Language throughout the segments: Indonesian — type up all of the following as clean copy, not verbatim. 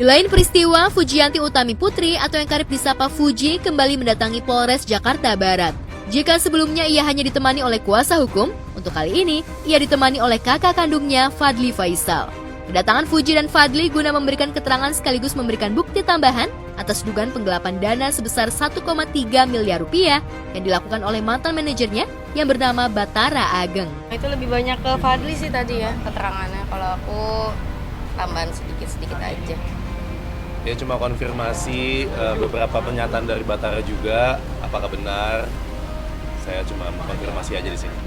Di lain peristiwa, Fujianti Utami Putri atau yang kerap disapa Fuji kembali mendatangi Polres Jakarta Barat. Jika sebelumnya ia hanya ditemani oleh kuasa hukum, untuk kali ini ia ditemani oleh kakak kandungnya Fadly Faisal. Kedatangan Fuji dan Fadly guna memberikan keterangan sekaligus memberikan bukti tambahan atas dugaan penggelapan dana sebesar 1,3 miliar rupiah yang dilakukan oleh mantan manajernya yang bernama Batara Ageng. Itu lebih banyak ke Fadly sih tadi ya keterangannya, kalau aku tambahan sedikit-sedikit aja. Dia cuma konfirmasi beberapa pernyataan dari Batara juga, apakah benar? Saya cuma konfirmasi aja di sini.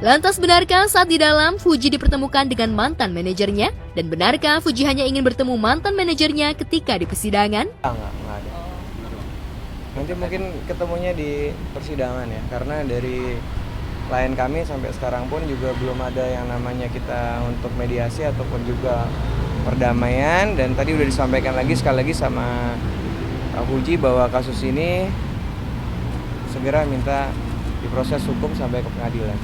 Lantas benarkah saat di dalam Fuji dipertemukan dengan mantan manajernya? Dan benarkah Fuji hanya ingin bertemu mantan manajernya ketika di persidangan? Enggak ada. Nanti mungkin ketemunya di persidangan ya, karena dari klien kami sampai sekarang pun juga belum ada yang namanya kita untuk mediasi ataupun juga perdamaian. Dan tadi udah disampaikan lagi sekali lagi sama Pak Fuji bahwa kasus ini segera minta diproses hukum sampai ke pengadilan.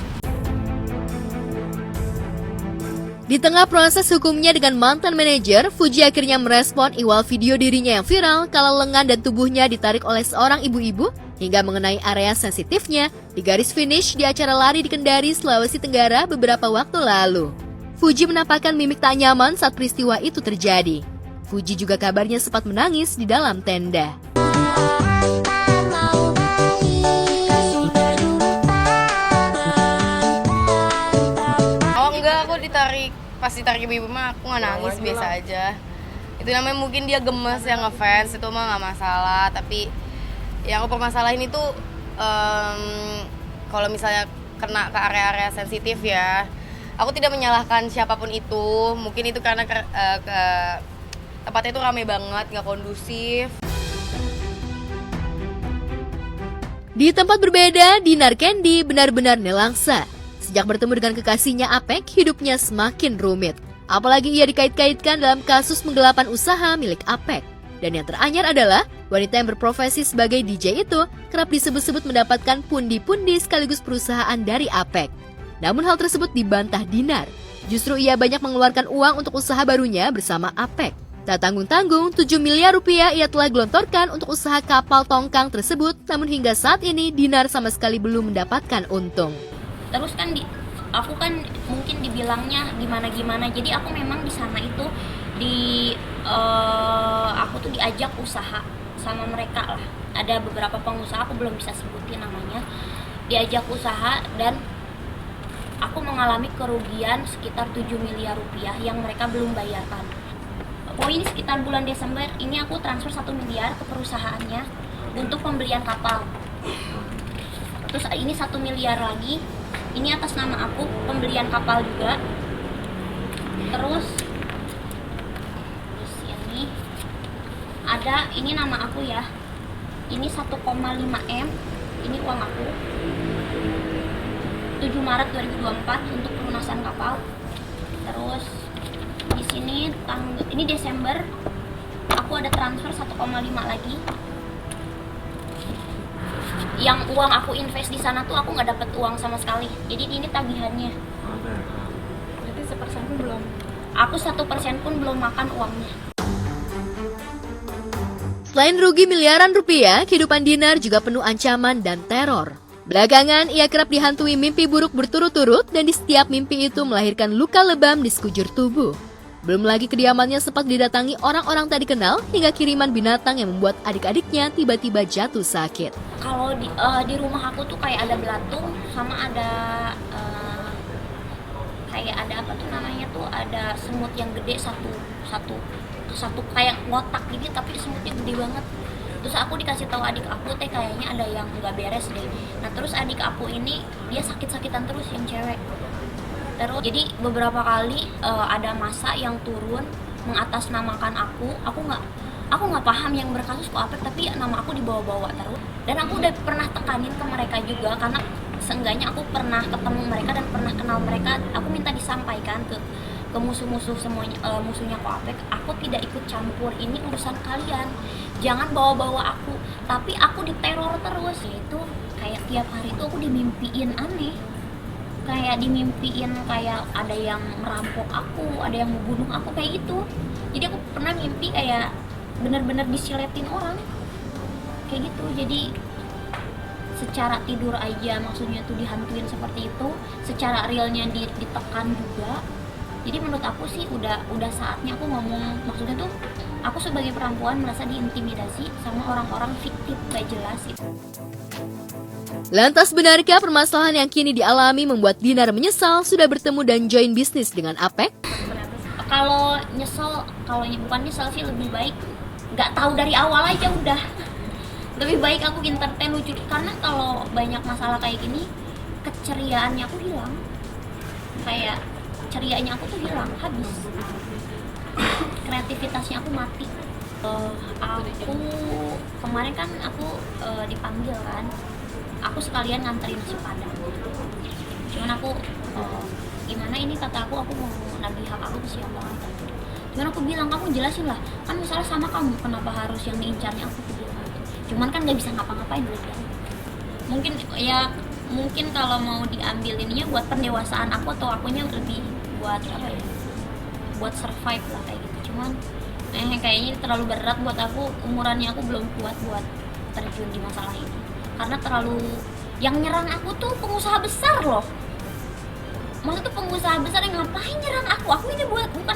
Di tengah proses hukumnya dengan mantan manajer, Fuji akhirnya merespon ihwal video dirinya yang viral kalau lengan dan tubuhnya ditarik oleh seorang ibu-ibu hingga mengenai area sensitifnya di garis finish di acara lari di Kendari, Sulawesi Tenggara beberapa waktu lalu. Fuji menampakkan mimik tak nyaman saat peristiwa itu terjadi. Fuji juga kabarnya sempat menangis di dalam tenda. Pas ditarik ibu mah aku nggak nangis, biasa aja. Itu namanya mungkin dia gemes ya, ngefans, itu mah nggak masalah. Tapi yang aku permasalahin itu kalau misalnya kena ke area-area sensitif ya, aku tidak menyalahkan siapapun itu. Mungkin itu karena tempatnya itu ramai banget, nggak kondusif. Di tempat berbeda, Dinar Candy benar-benar nelangsa. Sejak bertemu dengan kekasihnya Apek, hidupnya semakin rumit. Apalagi ia dikait-kaitkan dalam kasus penggelapan usaha milik Apek. Dan yang teranyar adalah, wanita yang berprofesi sebagai DJ itu kerap disebut-sebut mendapatkan pundi-pundi sekaligus perusahaan dari Apek. Namun hal tersebut dibantah Dinar. Justru ia banyak mengeluarkan uang untuk usaha barunya bersama Apek. Tak tanggung-tanggung, 7 miliar rupiah ia telah gelontorkan untuk usaha kapal tongkang tersebut, namun hingga saat ini Dinar sama sekali belum mendapatkan untung. Terus kan aku kan mungkin dibilangnya gimana-gimana, jadi aku memang di sana itu aku tuh diajak usaha sama mereka lah. Ada beberapa pengusaha, aku belum bisa sebutin namanya, diajak usaha dan aku mengalami kerugian sekitar 7 miliar rupiah yang mereka belum bayarkan. Poin sekitar bulan Desember ini aku transfer 1 miliar ke perusahaannya untuk pembelian kapal. Terus ini 1 miliar lagi, ini atas nama aku, pembelian kapal juga. Terus ini ada, ini nama aku ya, ini 1,5 M, ini uang aku, 7 Maret 2024 untuk pelunasan kapal. Terus di sini ini Desember aku ada transfer 1,5 lagi. Yang uang aku invest di sana tuh aku nggak dapet uang sama sekali. Jadi ini tagihannya. Berarti 1% pun belum. Aku 1% pun belum makan uangnya. Selain rugi miliaran rupiah, kehidupan Dinar juga penuh ancaman dan teror. Belakangan, ia kerap dihantui mimpi buruk berturut-turut dan di setiap mimpi itu melahirkan luka lebam di sekujur tubuh. Belum lagi kediamannya sempat didatangi orang-orang tak dikenal hingga kiriman binatang yang membuat adik-adiknya tiba-tiba jatuh sakit. Kalau di rumah aku tuh kayak ada belatung sama ada kayak ada apa tuh namanya tuh, ada semut yang gede satu kayak ngotak gitu, tapi semutnya gede banget. Terus aku dikasih tahu adik aku kayaknya ada yang nggak beres deh. Nah terus adik aku ini dia sakit-sakitan terus, yang cewek. Terus jadi beberapa kali ada masa yang turun mengatasnamakan aku nggak paham yang berkasus kok Apek, tapi nama aku dibawa-bawa terus. Dan aku udah pernah tekanin ke mereka juga, karena seenggaknya aku pernah ketemu mereka dan pernah kenal mereka. Aku minta disampaikan ke musuh-musuh semuanya, musuhnya kok Apek, aku tidak ikut campur, ini urusan kalian, jangan bawa-bawa aku. Tapi aku diteror terus, itu kayak tiap hari itu aku dimimpiin aneh. kayak dimimpiin kayak ada yang merampok aku, ada yang mau bunuh aku kayak gitu. Jadi aku pernah mimpi kayak benar-benar disiletin orang kayak gitu. Jadi secara tidur aja maksudnya tuh dihantuin seperti itu, secara realnya ditekan juga. Jadi menurut aku sih udah saatnya aku ngomong, maksudnya tuh aku sebagai perempuan merasa diintimidasi sama orang-orang fiktif gak jelas itu. Lantas benarkah permasalahan yang kini dialami membuat Dinar menyesal sudah bertemu dan join bisnis dengan Apek? Kalau nyesel, kalau bukan nyesel sih lebih baik nggak tahu dari awal aja udah. Lebih baik aku entertain lucu, karena kalau banyak masalah kayak gini keceriaannya aku hilang, kayak cerianya aku tuh hilang, habis kreativitasnya aku mati. Aku kemarin kan aku dipanggil kan, aku sekalian nganterin nasi padang, cuman aku gimana ini kata aku mau nagih hak aku ke siapa kan. Cuman aku bilang, kamu jelasin lah, kan masalah sama kamu, kenapa harus yang diincarnya aku tuh bilang gitu. Cuman kan gak bisa ngapa-ngapain juga. Mungkin kalau mau diambil ininya buat pendewasaan aku, atau akunya lebih buat apa ya, buat survive lah kayak gitu. Cuman kayaknya terlalu berat buat aku, umurannya aku belum kuat buat terjun di masalah ini, karena terlalu, yang nyerang aku tuh pengusaha besar loh. Maksudnya tuh pengusaha besar yang ngapain nyerang aku ini bukan